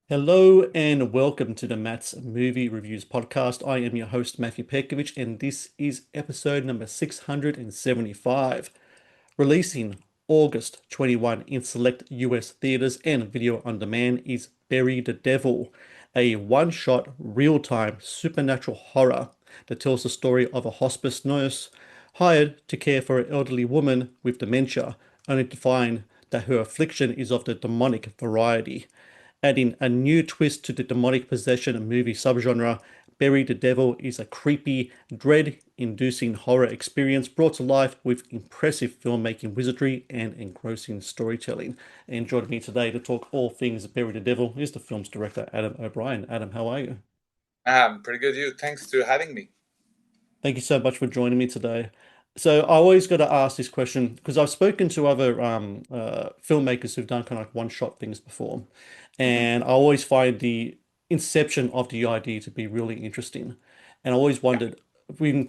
Hello and welcome to the Matt's Movie Reviews podcast. I am your host, Matthew Pejkovic, and this is episode number 675. Releasing August 21 in select US theaters and video on demand is Bury the Devil, a one-shot, real-time supernatural horror that tells the story of a hospice nurse hired to care for an elderly woman with dementia, only to find that her affliction is of the demonic variety. Adding a new twist to the demonic possession movie subgenre, Bury the Devil is a creepy, dread-inducing horror experience brought to life with impressive filmmaking wizardry and engrossing storytelling. And joining me today to talk all things Bury the Devil is the film's director, Adam O'Brien. Adam, how are you? Pretty good, you. Thanks to having me. Thank you so much for joining me today. So I always got to ask this question because I've spoken to other filmmakers who've done kind of like one-shot things before, hmm and I always find the inception of the idea to be really interesting. And I always Yeah. wondered, in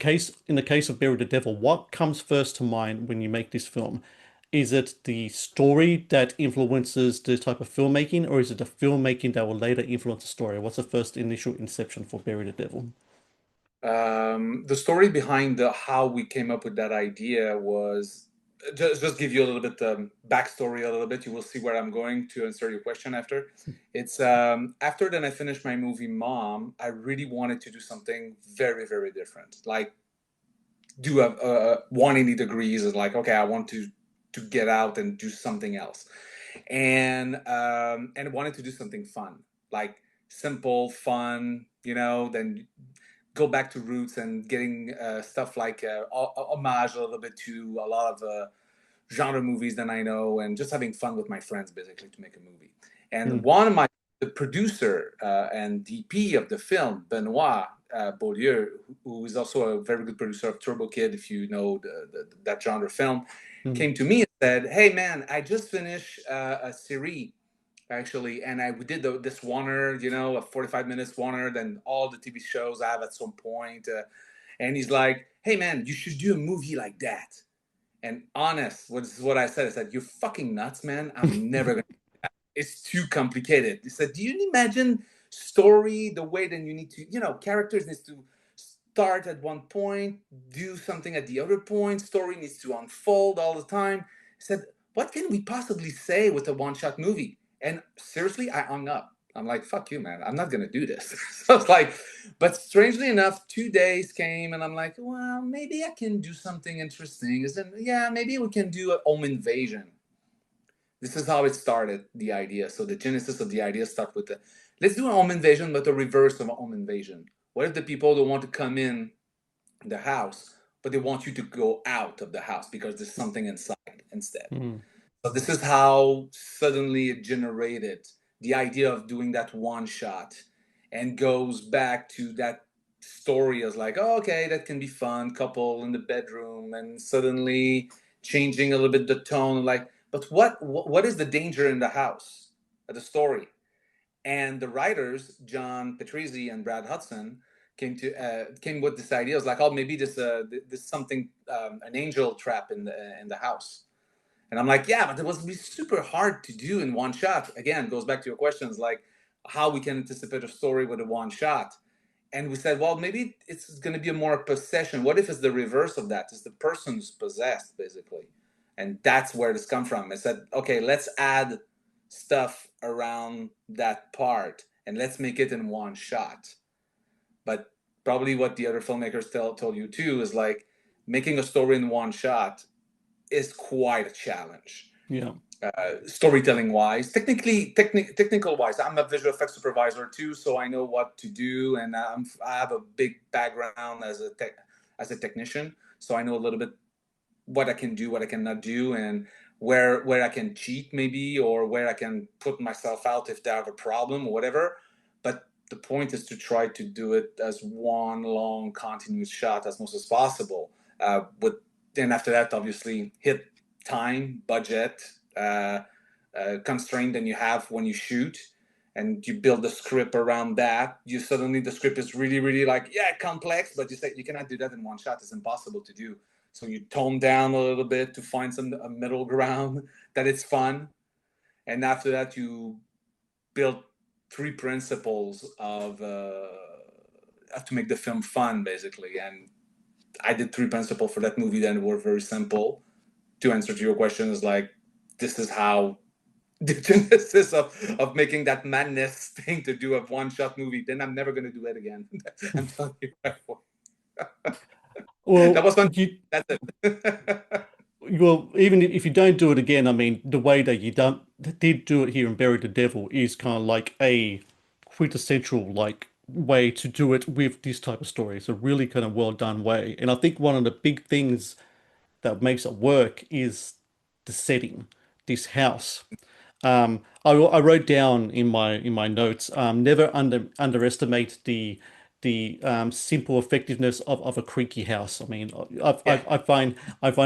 the case of Bury the Devil, what comes first to mind when you make this film? Is it the story that influences the type of filmmaking, or is it the filmmaking that will later influence the story? What's the first initial inception for Bury the Devil? The story behind how we came up with that idea was just give you a little bit backstory, a little bit. You will see where I'm going to answer your question after. It's after then I finished my movie Mom. I really wanted to do something very, very different, like do a 180 degrees. Is like, okay, I want to get out and do something else, and wanted to do something fun, like simple, fun. Then go back to roots and getting stuff like homage a little bit to a lot of genre movies that I know, and just having fun with my friends basically to make a movie. And Hmm. one of my the producer and DP of the film, Benoit Beaulieu, who is also a very good producer of Turbo Kid, if you know that genre film, Hmm. came to me and said, "Hey man, I just finished a series actually, and we did this oneer, a 45 minutes oneer, then all the TV shows I have at some point." And he's like, "Hey man, you should do a movie like that." And honest, what is what I said. I said, "You're fucking nuts, man. I'm never gonna. It's too complicated." He said, "Do you imagine story the way then you need to, characters needs to start at one point, do something at the other point. Story needs to unfold all the time." He said, "What can we possibly say with a one-shot movie?" And seriously, I hung up. I'm like, "Fuck you, man. I'm not gonna do this." So I was like, but strangely enough, 2 days came, and I'm like, "Well, maybe I can do something interesting." Is then, yeah, maybe we can do a home invasion. This is how it started, the idea. So the genesis of the idea started with let's do a home invasion, but the reverse of a home invasion. What if the people don't want to come in the house, but they want you to go out of the house because there's something inside instead? Hmm. So this is how suddenly it generated the idea of doing that one shot, and goes back to that story as like, oh, okay, that can be fun, couple in the bedroom, and suddenly changing a little bit the tone, like, but what is the danger in the house? The story. And the writers, John Patrizzi and Brad Hudson, came with this idea. It was like, oh, maybe this something, an angel trap in the house. And I'm like, yeah, but it was be super hard to do in one shot. Again, goes back to your questions, like how we can anticipate a story with a one shot. And we said, well, maybe it's going to be a more possession. What if it's the reverse of that? It's the person who's possessed, basically. And that's where this come from. I said, okay, let's add stuff around that part and let's make it in one shot. But probably what the other filmmakers told you too is like making a story in one shot is quite a challenge, Yeah. storytelling wise, technical wise. I'm a visual effects supervisor too, so I know what to do, and I have a big background as a technician, so I know a little bit what I can do, what I cannot do, and where I can cheat maybe, or where I can put myself out if they have a problem or whatever. But the point is to try to do it as one long continuous shot as much as possible. With Then after that, obviously hit time, budget, constraint than you have when you shoot, and you build the script around that. You suddenly the script is really, really like, yeah, complex, but you say you cannot do that in one shot. It's impossible to do. So you tone down a little bit to find some a middle ground that it's fun, and after that you build three principles of to make the film fun, basically. And I did three principles for that movie that were very simple. To answer to your question, is like, this is how the genesis of making that madness thing to do a one-shot movie. Then I'm never going to do it again. I'm telling you right away. That Well, was fun. you That's it. well, even if you don't do it again, I mean, the way that you done did do it here in Bury the Devil is kind of like a quintessential like way to do it with this type of story. It's a really kind of well done way. And I think one of the big things that makes it work is the setting, this house. I wrote down in my notes, never underestimate the simple effectiveness of a creaky house. I mean, Yeah. I find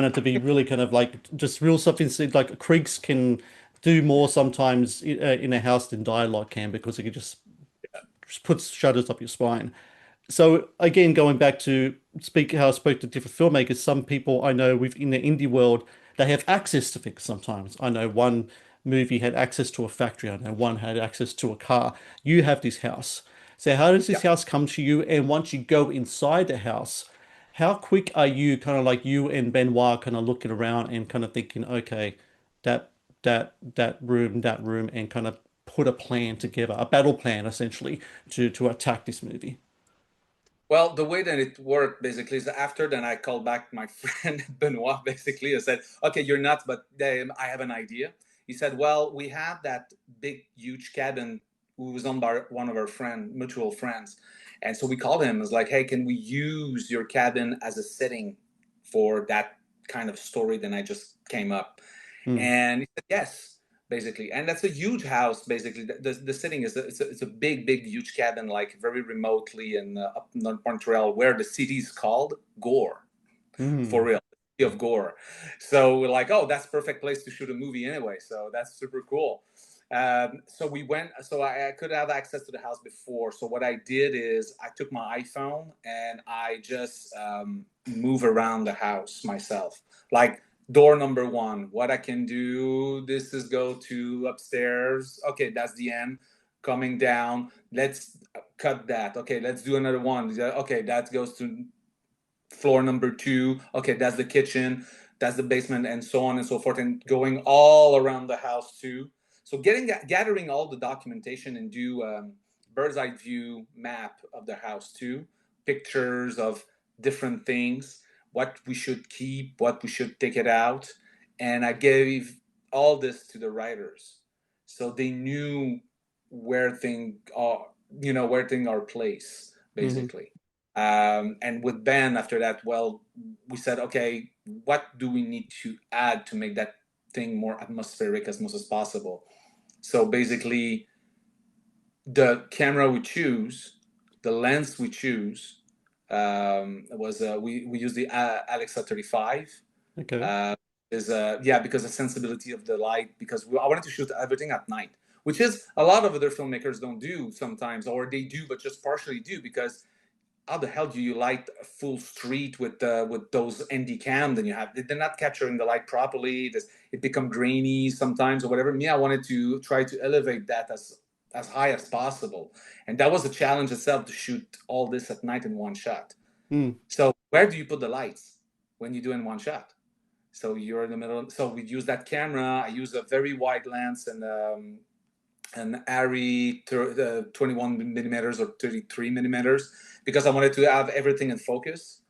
it to be really kind of like just real something like creaks can do more sometimes in a house than dialogue can because it can just puts shudders up your spine. So again, going back to speak how I spoke to different filmmakers, some people I know within the indie world, they have access to things sometimes. I know one movie had access to a factory. I know one had access to a car. You have this house. So how does Yeah. this house come to you? And once you go inside the house, how quick are you kind of like you and Benoit kind of looking around and kind of thinking, okay, that that room, and kind of put a plan together, a battle plan essentially to attack this movie? Well, the way that it worked basically is after then I called back my friend Benoit basically. I said, okay, you're nuts, but I have an idea. He said, well, we have that big, huge cabin who was owned by one of our mutual friends. And so we called him. It's like, hey, can we use your cabin as a setting for that kind of story that I just came up? Hmm. And he said, yes, basically. And that's a huge house, basically. The setting is it's a big, big, huge cabin, like very remotely in up in Montreal, where the city is called Gore, for Hmm. real. The city of Gore. So we're like, oh, that's perfect place to shoot a movie anyway. So that's super cool. So we went. So I could have access to the house before. So what I did is I took my iPhone and I just move around the house myself, like door number one. What I can do, this is go to upstairs. Okay, that's the end. Coming down, let's cut that. Okay, let's do another one. Okay, that goes to floor number two. Okay, that's the kitchen, that's the basement, and so on and so forth, and going all around the house too. So gathering all the documentation and do bird's eye view map of the house too, pictures of different things, what we should keep, what we should take it out, and I gave all this to the writers, so they knew where things are, where things are placed, Hmm. basically. And with Ben, after that, well, we said, okay, what do we need to add to make that thing more atmospheric as much as possible? So basically, the camera we choose, the lens we choose, was we use the Alexa 35. Okay. Uh, is Yeah, because the sensibility of the light, because I wanted to shoot everything at night, which is a lot of other filmmakers don't do sometimes, or they do but just partially do, because how the hell do you light a full street with those ND cam? Then you have, they're not capturing the light properly. It become grainy sometimes or whatever. Me, I wanted to try to elevate that as high as possible, and that was a challenge itself to shoot all this at night in one shot. Mm. So where do you put the lights when you do in one shot? So you're in the middle. So we use that camera. I use a very wide lens and an ARRI 21 millimeters or 33 millimeters, because I wanted to have everything in focus.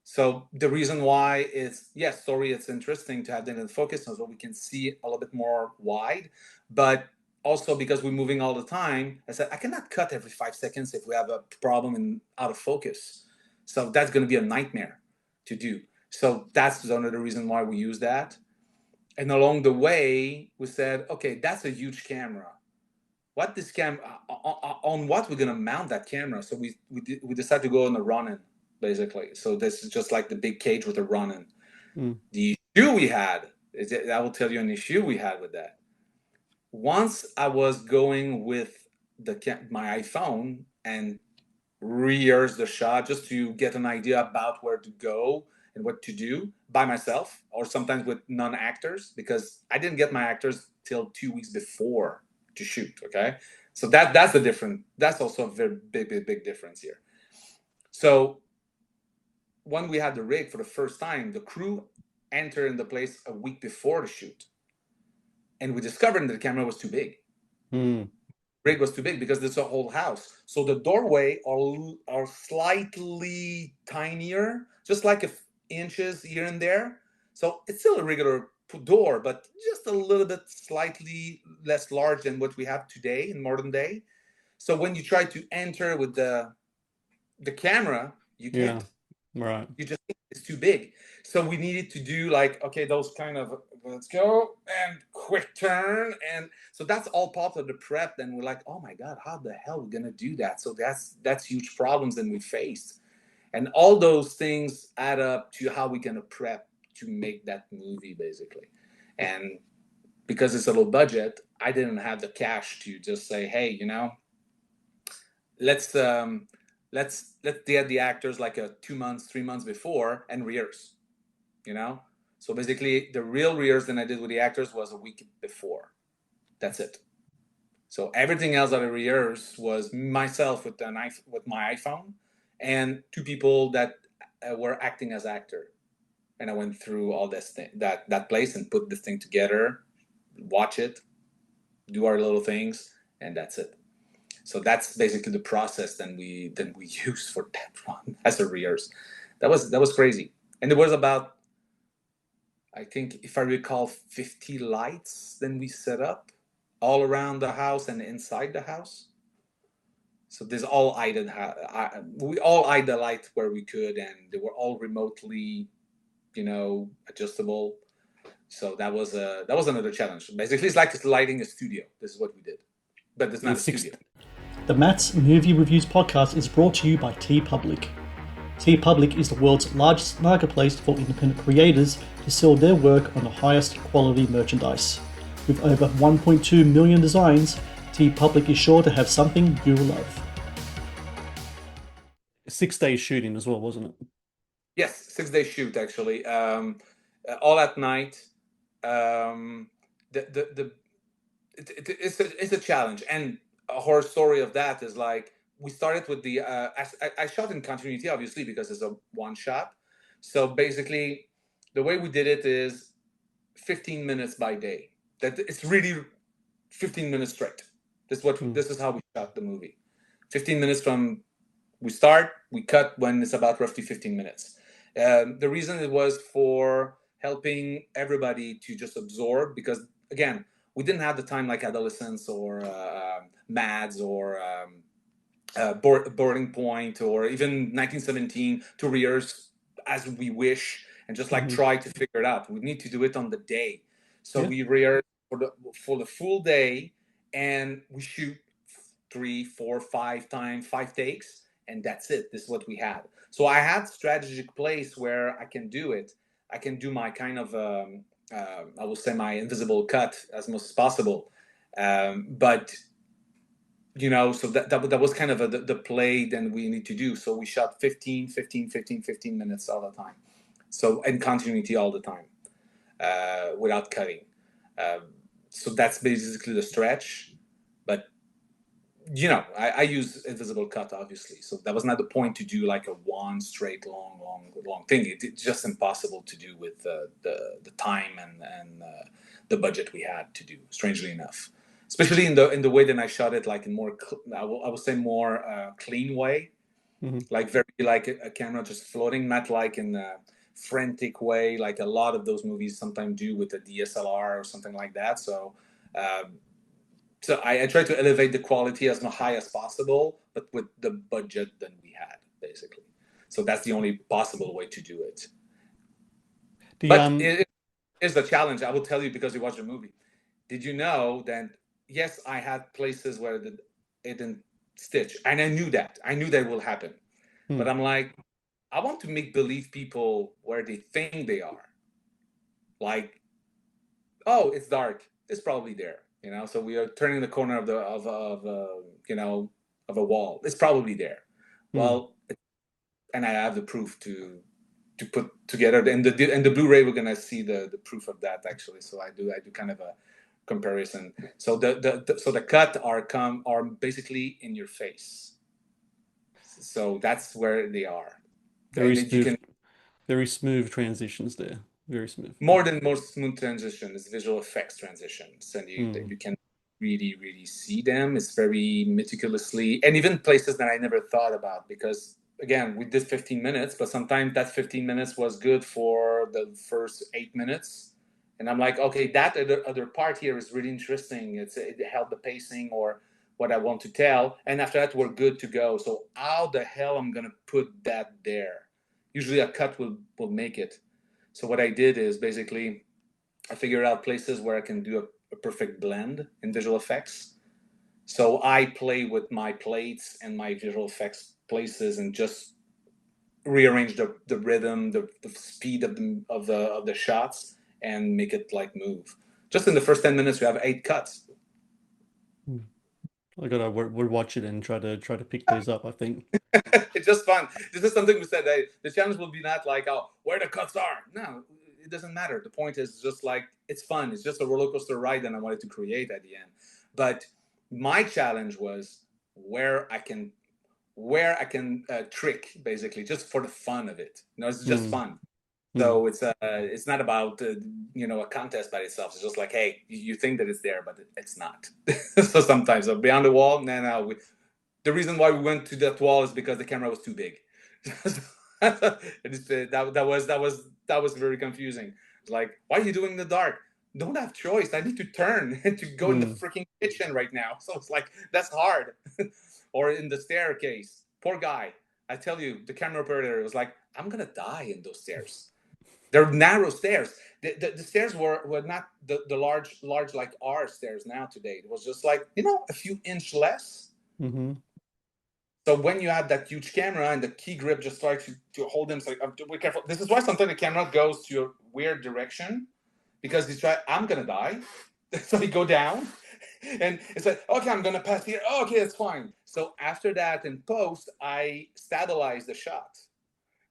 So the reason why is, yes, sorry, it's interesting to have that in focus so we can see a little bit more wide, but also because we're moving all the time. I said I cannot cut every 5 seconds if we have a problem in out of focus. So that's going to be a nightmare to do. So that's another reason why we use that. And along the way, we said, okay, that's a huge camera. What this cam on what we're gonna mount that camera? So we decided to go on a Ronin, basically. So this is just like the big cage with a Ronin. Mm. The issue we had is that I will tell you an issue we had with that. Once I was going with my iPhone and rehearse the shot just to get an idea about where to go and what to do by myself, or sometimes with non-actors, because I didn't get my actors till 2 weeks before to shoot. Okay, So that's the difference. That's also a very big difference here. So when we had the rig for the first time, the crew entered in the place a week before the shoot, and we discovered that the camera was too big. Mm. Rig was too big because it's a whole house. So the doorway are slightly tinier, just like inches here and there. So it's still a regular door, but just a little bit slightly less large than what we have today in modern day. So when you try to enter with the camera, you Yeah. can't. Right. You just think it's too big. So we needed to do like, okay, those kind of, let's go and quick turn. And so that's all part of the prep. Then we're like, oh my God, how the hell are we going to do that? So that's huge problems that we faced. And all those things add up to how we're going to prep to make that movie basically. And because it's a low budget, I didn't have the cash to just say, hey, let's let's get the actors like a 2 months, 3 months before and rehearse. So basically the real rehearse that I did with the actors was a week before. That's it. So everything else that I rehearsed was myself with with my iPhone and two people that were acting as actor. And I went through all this thing, that place, and put this thing together, watch it, do our little things, and that's it. So that's basically the process that we use for that run as a rehearse. That was crazy, and it was about, I think, if I recall, 50 lights. Then we set up all around the house and inside the house. So there's all eyed. We all eyed the light where we could, and they were all remotely, adjustable. So that was another challenge. Basically, it's like lighting a studio. This is what we did, but it's The not a sixth, studio. the Matt's Movie Reviews podcast is brought to you by TeePublic. TeePublic is the world's largest marketplace for independent creators to sell their work on the highest quality merchandise. With over 1.2 million designs, TeePublic is sure to have something you'll love. 6 days shooting as well, wasn't it? Yes, 6 day shoot actually. All at night. The it's a challenge, and a horror story of that is like we started with I shot in continuity obviously because it's a one shot. So basically, the way we did it is 15 minutes by day. That it's really 15 minutes straight. Mm. This is how we shot the movie. 15 minutes from we start, we cut when it's about roughly 15 minutes. The reason it was for helping everybody to just absorb, because again, we didn't have the time like adolescents or mads or boarding point or even 1917 to rehearse as we wish and just like Hmm. try to figure it out. We need to do it on the day. So Yeah. we rehearse for the full day, and we shoot 3, 4, 5 times, 5 takes, and that's it. This is what we had. So I had strategic place where I can do it. I can do my kind of I will say my invisible cut as much as possible. But so that was kind of the play that we need to do. So we shot 15 minutes all the time. So in continuity all the time, without cutting. Um, so that's basically the stretch. But I use invisible cut obviously. So that was not the point to do like a one straight long thing. It's just impossible to do with the time and the budget we had to do. Strangely enough, especially in the way that I shot it, like in more I will say more clean way, Hmm. like very like a camera just floating, not like in a frantic way like a lot of those movies sometimes do with a DSLR or something like that. Um, so I try to elevate the quality as high as possible, but with the budget that we had, basically. So that's the only possible way to do it. The But it is the challenge. I will tell you because you watched the movie. Did you know that? Yes, I had places where it didn't stitch, and I knew that. I knew that will happen. hmm. But I'm like, I want to make believe people where they think they are. Like, oh, it's dark. It's probably there. So we are turning the corner of a wall. It's probably there. Hmm. Well, and I have the proof to put together. And the Blu-ray, we're gonna see the proof of that actually. So I do kind of a comparison. So the cut are basically in your face. So that's where they are. Very And then you smooth, can very smooth transitions there. Very smooth. more than most smooth transitions, visual effects transitions, and Mm. you can really see them. It's very meticulously, and even places that I never thought about, because again we did 15 minutes, but sometimes that 15 minutes was good for the first 8 minutes, and I'm like, okay, that other part here is really interesting. It held the pacing or what I want to tell, and after that we're good to go. So how the hell I'm gonna put that there? Usually a cut will make it. So what I did is basically I figured out places where I can do a perfect blend in visual effects. So I play with my plates and my visual effects places and just rearrange the rhythm, the speed of the shots and make it like move. Just in the first 10 minutes, we have 8 cuts. Mm. I gotta we'll watch it and try to pick these up, I think. It's just fun. This is something we said. The challenge will be not like, oh, where the cuts are. No, it doesn't matter. The point is just like it's fun. It's just a roller coaster ride that I wanted to create at the end. But my challenge was where I can trick basically just for the fun of it. It's just Mm. fun. Mm. So it's not about a contest by itself. It's just like, hey, you think that it's there, but it's not. So sometimes beyond the wall, no, the reason why we went to that wall is because the camera was too big. That was very confusing. It's like, why are you doing the dark? Don't have choice. I need to turn to go in the Mm. freaking kitchen right now. So it's like that's hard. Or in the staircase. Poor guy. I tell you, the camera operator was like, I'm gonna die in those stairs. They're narrow stairs. The stairs were not the large like our stairs now today. It was just like, a few inch less. Mm-hmm. So when you have that huge camera and the key grip just starts to hold them, it's like, be careful. This is why sometimes the camera goes to a weird direction because he's trying, I'm going to die. So he go down and it's like, okay, I'm going to pass here. Oh, okay, that's fine. So after that in post, I stabilize the shot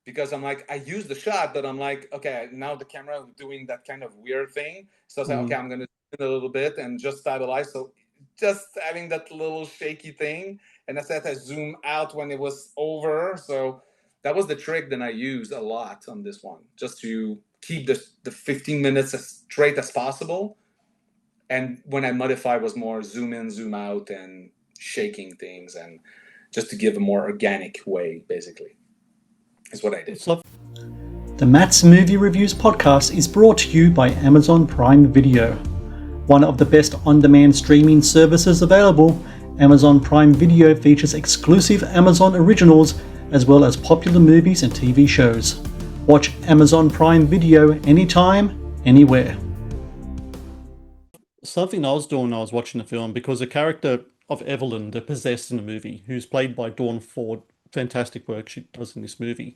because I'm like, I use the shot, but I'm like, okay, now the camera is doing that kind of weird thing. So I was like, Mm-hmm. okay, I'm going to do it a little bit and just stabilize. So just having that little shaky thing. And I said I zoom out when it was over. So that was the trick that I used a lot on this one, just to keep the 15 minutes as straight as possible. And when I modify was more zoom in, zoom out, and shaking things, and just to give a more organic way, basically, is what I did. So The Matt's Movie Reviews podcast is brought to you by Amazon Prime Video. One of the best on-demand streaming services available, Amazon Prime Video features exclusive Amazon originals as well as popular movies and TV shows. Watch Amazon Prime Video anytime, anywhere. something I was doing when I was watching the film, because the character of Evelyn, the possessed in the movie, who's played by Dawn Ford, fantastic work she does in this movie.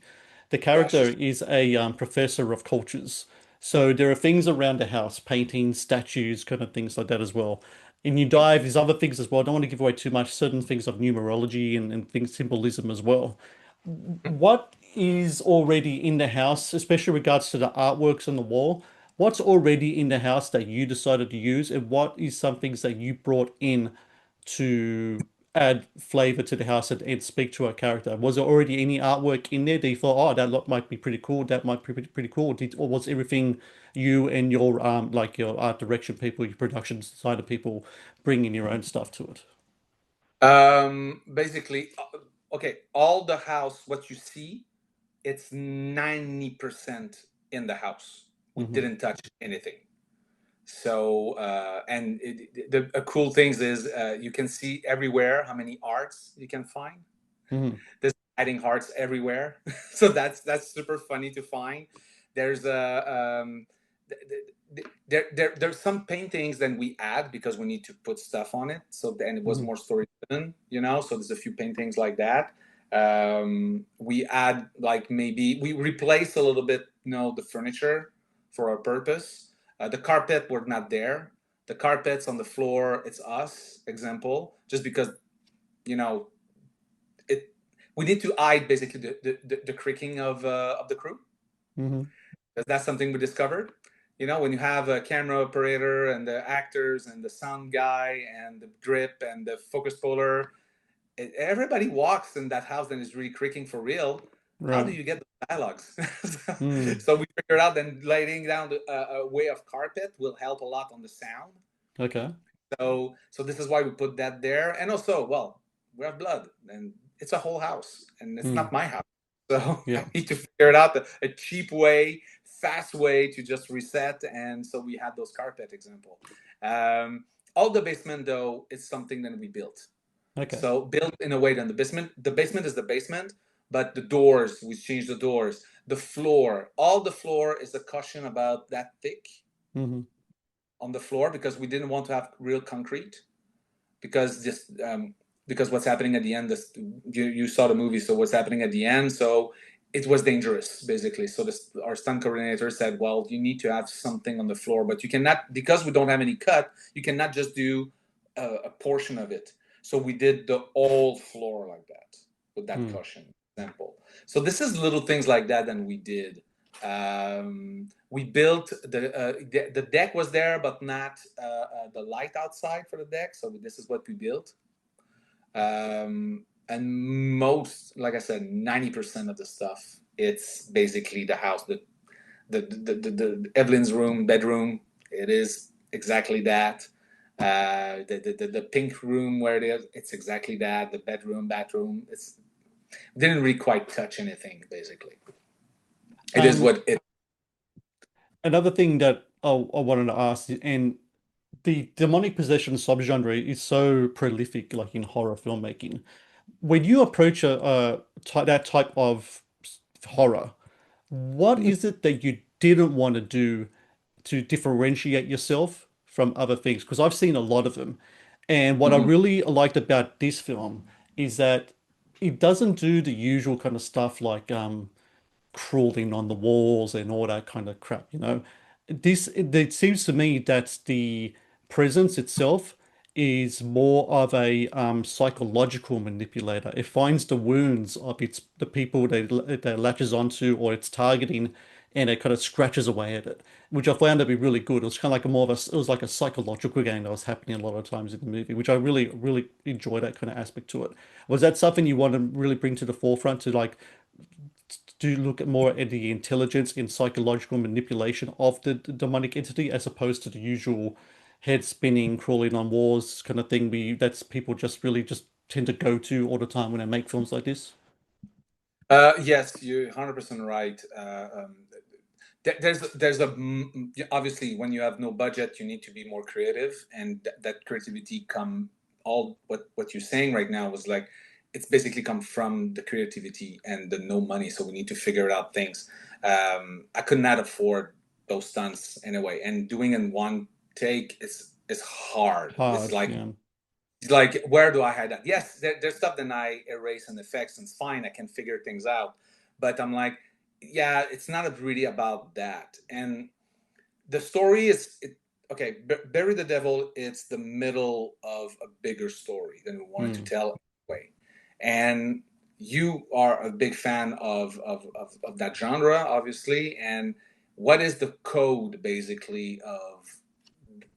The Yeah, character is a professor of cultures. So there are things around the house, paintings, statues, kind of things like that as well. And you dive, there's other things as well. I don't want to give away too much, certain things of numerology and things, symbolism as well. What is already in the house, especially regards to the artworks on the wall? What's already in the house that you decided to use, and what is some things that you brought in to add flavor to the house and speak to our character? Was there already any artwork in there that you thought, oh, that look might be pretty cool, that might be pretty cool? Or was everything you and your like your art direction people, your production designer people bringing your own stuff to it? Basically, okay, all the house, what you see, it's 90% in the house. We Mm-hmm. didn't touch anything. So, and a cool things is you can see everywhere how many arts you can find. Mm-hmm. There's hiding hearts everywhere. So that's super funny to find. There's there's some paintings that we add because we need to put stuff on it. So then it was Mm-hmm. more story driven, So there's a few paintings like that. We add like maybe we replace a little bit, the furniture for our purpose. The carpet were not there. The carpets on the floor, it's us. Example, just because you know it we need to hide basically the creaking of the crew. Mm-hmm. That's something we discovered. you know, when you have a camera operator and the actors and the sound guy and the drip and the focus puller, everybody walks in that house and is really creaking for real. How do Right. you get the dialogues? Mm. So we figured out then laying down a way of carpet will help a lot on the sound. Okay. So this is why we put that there. And also, well, we have blood and it's a whole house and it's Mm. not my house. So I Yeah. need to figure it out a cheap way, fast way to just reset. And so we had those carpet example. Um, all the basement though is something that we built. Okay. So built in a way that the basement is the basement, but the doors, we changed the doors. The floor, all the floor is a cushion about that thick Hmm. on the floor because we didn't want to have real concrete because just because what's happening at the end, you saw the movie, so what's happening at the end, so it was dangerous basically. So our stunt coordinator said, well, you need to have something on the floor, but you cannot, because we don't have any cut, you cannot just do a portion of it. So we did the whole floor like that with that Mm. cushion example. So this is little things like that we did. We built the deck was there, but not the light outside for the deck. So this is what we built. And most, like I said, 90% of the stuff, it's basically the house. The Evelyn's room, bedroom, it is exactly that. The pink room where it is, it's exactly that. The bedroom, bathroom, it's didn't really quite touch anything. Basically, it is Um, what it. Another thing that I wanted to ask, and the demonic possession subgenre is so prolific, like in horror filmmaking. When you approach that type of horror, what is it that you didn't want to do to differentiate yourself from other things? Because I've seen a lot of them. And what I Mhm. really liked about this film is that it doesn't do the usual kind of stuff like crawling on the walls and all that kind of crap, you know. It seems to me that the presence itself is more of a psychological manipulator. It finds the wounds of the people that it latches onto or it's targeting, and it kind of scratches away at it, which I found to be really good. It was kind of like it was like a psychological game that was happening a lot of times in the movie, which I really enjoyed that kind of aspect to it. Was that something you want to really bring to the forefront to like do look at more at the intelligence and psychological manipulation of the demonic entity as opposed to the usual head spinning, crawling on walls kind of thing that's people just really just tend to go to all the time when they make films like this? Yes, you're 100% right. There's obviously when you have no budget, you need to be more creative, and that creativity come all what you're saying right now was like it's basically come from the creativity and the no money, so we need to figure out things. I could not afford those stunts anyway, and doing in one take is hard. Hard, yeah. It's like where do I hide that? Yes, there's stuff that I erase and effects, and it's fine. I can figure things out, but I'm like, yeah, it's not really about that. And the story okay. Bury the Devil. It's the middle of a bigger story than we wanted to Mm. tell anyway. And you are a big fan of that genre, obviously. And what is the code basically of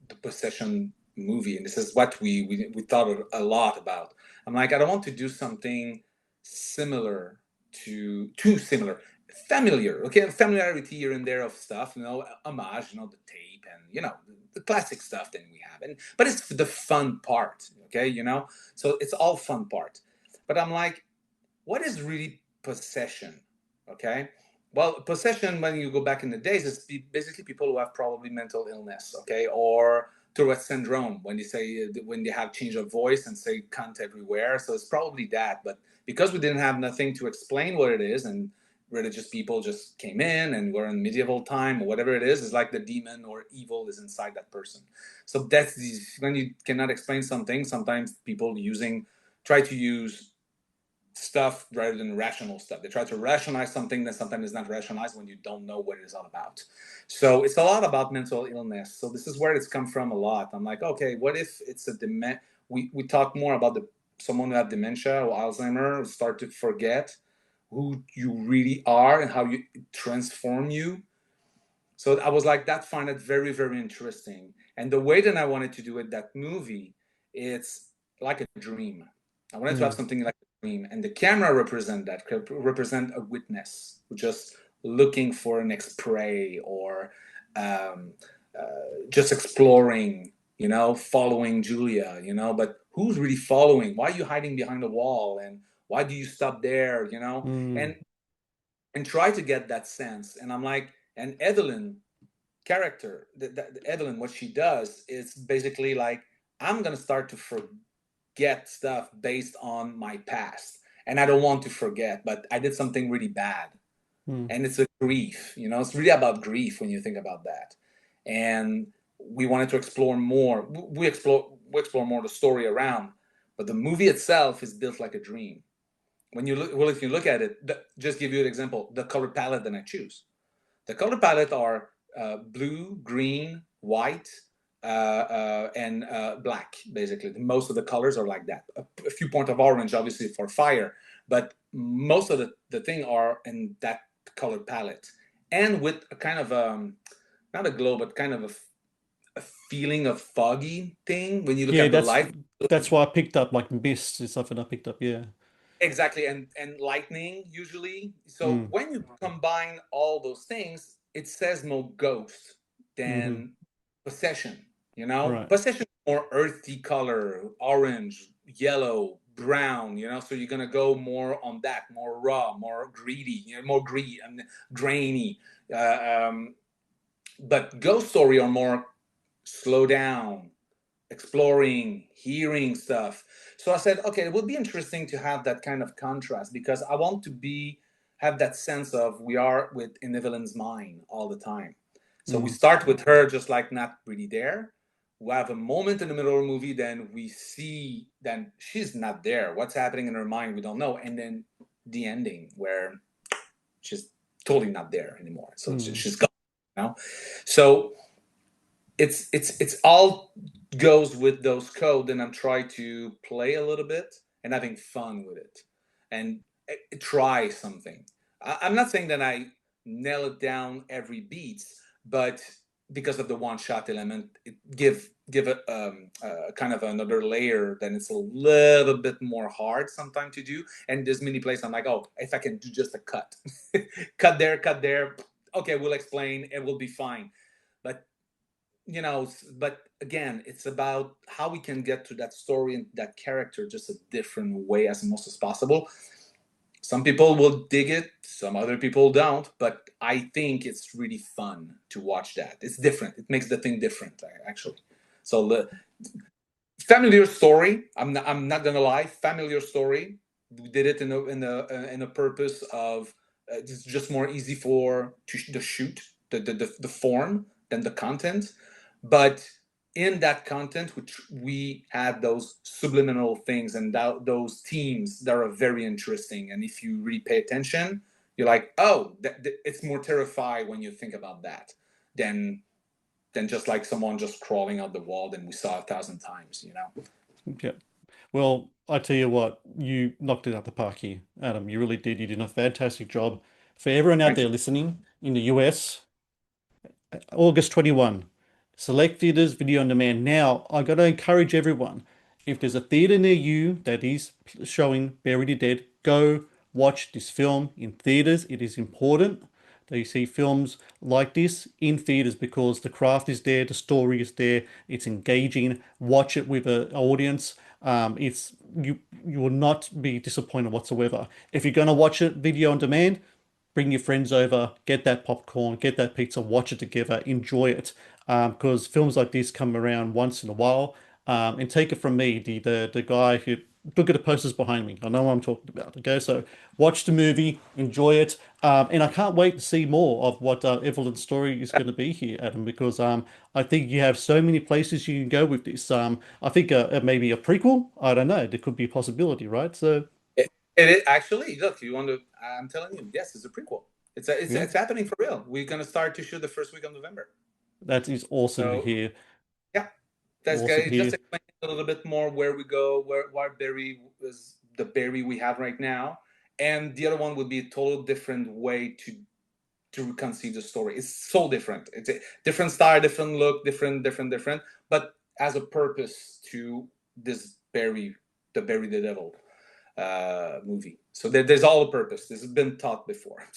the possession movie? And this is what we thought a lot about. I'm like, I don't want to do something similar to too similar, familiar. Okay, familiarity here and there of stuff, homage, the tape and the classic stuff that we have, and but it's the fun part. Okay, so it's all fun part. But I'm like, what is really possession? Okay, well, possession, when you go back in the days, is basically people who have probably mental illness, okay, or Tourette syndrome, when you say when they have change of voice and say cunt everywhere. So it's probably that. But because we didn't have nothing to explain what it is, and religious people just came in and we're in medieval time or whatever it is, it's like the demon or evil is inside that person. So that's when you cannot explain something. Sometimes people try to use stuff rather than rational stuff. They try to rationalize something that sometimes is not rationalized when you don't know what it is all about. So it's a lot about mental illness. So this is where it's come from a lot. I'm like, okay, what if it's a we talk more about someone who have dementia or Alzheimer, start to forget who you really are and how you transform you. So I was like, that find it very, very interesting. And the way that I wanted to do it, that movie, it's like a dream. I wanted to have Mm. something like a dream. And the camera represent a witness who just looking for an next prey, or um, just exploring, following Julia, but who's really following? Why are you hiding behind the wall? And why do you stop there? Mm. And try to get that sense. And I'm like, and Evelyn character, Evelyn, what she does is basically like, I'm gonna start to forget stuff based on my past, and I don't want to forget, but I did something really bad, Mm. and it's a grief. It's really about grief when you think about that. And we wanted to explore more. We explore more the story around, but the movie itself is built like a dream. When you look, well, if you look at it, just give you an example, the color palette that I choose. The color palette are blue, green, white, and black. Basically, most of the colors are like that. A few points of orange, obviously, for fire, but most of the thing are in that color palette, and with a kind of not a glow, but kind of a feeling of foggy thing when you look Yeah, at the that's light. that's why I picked up like mist is something I picked up. Yeah. Exactly, and lightning usually. So Mm. when you combine all those things, it says more ghost Mm-hmm. than possession. Right. Possession is more earthy color, orange, yellow, brown. So you're gonna go more on that, more raw, more greedy, more greed and grainy. Uh, um, but ghost story are more slow down, exploring, hearing stuff. So I said, okay, it would be interesting to have that kind of contrast, because I want to have that sense of we are in Evelyn's mind all the time. So we Mm. start with her just like not really there. We have a moment in the middle of the movie, then we see then she's not there. What's happening in her mind, we don't know. And then the ending where she's totally not there anymore. So Mm. she's gone. So it's all goes with those code, and I'm trying to play a little bit and having fun with it, and try something. I'm not saying that I nail it down every beat, but because of the one shot element, it give it kind of another layer. Then it's a little bit more hard sometimes to do. And there's many places I'm like, oh, if I can do just a cut, cut there, okay, we'll explain, it will be fine. But but again, it's about how we can get to that story and that character just a different way as most as possible. Some people will dig it, some other people don't, but I think it's really fun to watch that. It's different. It makes the thing different, actually. So the familiar story, I'm not gonna lie, familiar story. We did it in a purpose of it's just more easy the shoot, the form than the content. But in that content, which we had those subliminal things and those themes that are very interesting. And if you really pay attention, you're like, oh, it's more terrifying when you think about that than just like someone just crawling out the wall than we saw 1,000 times. Yeah. Well, I tell you what, you knocked it out the park here, Adam. You really did. You did a fantastic job. For everyone out Thanks. there listening in the US, August 21, select theaters, video on demand. Now, I got to encourage everyone, if there's a theater near you that is showing Bury the Dead, go watch this film in theaters. It is important that you see films like this in theaters because the craft is there, the story is there, it's engaging. Watch it with an audience. It's you will not be disappointed whatsoever. If you're going to watch it video on demand, bring your friends over, get that popcorn, get that pizza, watch it together, enjoy it. Because films like this come around once in a while. And take it from me, the guy who look at the posters behind me. I know what I'm talking about. Okay, so watch the movie, enjoy it, and I can't wait to see more of what Evelyn's story is going to be here, Adam. Because I think you have so many places you can go with this. I think maybe a prequel. I don't know. There could be a possibility, right? So Actually, look, you want to? I'm telling you, yes, it's a prequel. yeah, It's happening for real. We're gonna start to shoot the first week of November. that is awesome to So hear. yeah, that's Awesome to good. Just hear. explain a little bit more where we go, where Barry is the Barry we have right now, and the other one would be a total different way to to conceive the story. It's so different. It's a different style, different look, different, but as a purpose to this the Bury the Devil movie. So there's all a purpose. This has been taught before.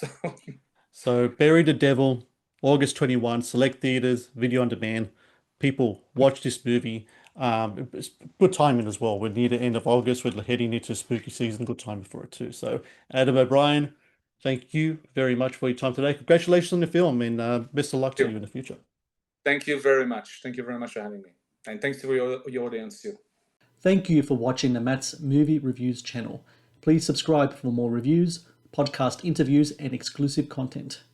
So Bury the Devil, August 21, select theaters, video on demand. People watch this movie. It's good timing as well. We're near the end of August. We're heading into spooky season. Good time for it too. So Adam O'Brien, thank you very much for your time today. Congratulations on the film, and best of luck to you in the future. Thank you very much. Thank you very much for having me. And thanks to your audience too. Thank you for watching the Matt's Movie Reviews channel. Please subscribe for more reviews, podcast interviews, and exclusive content.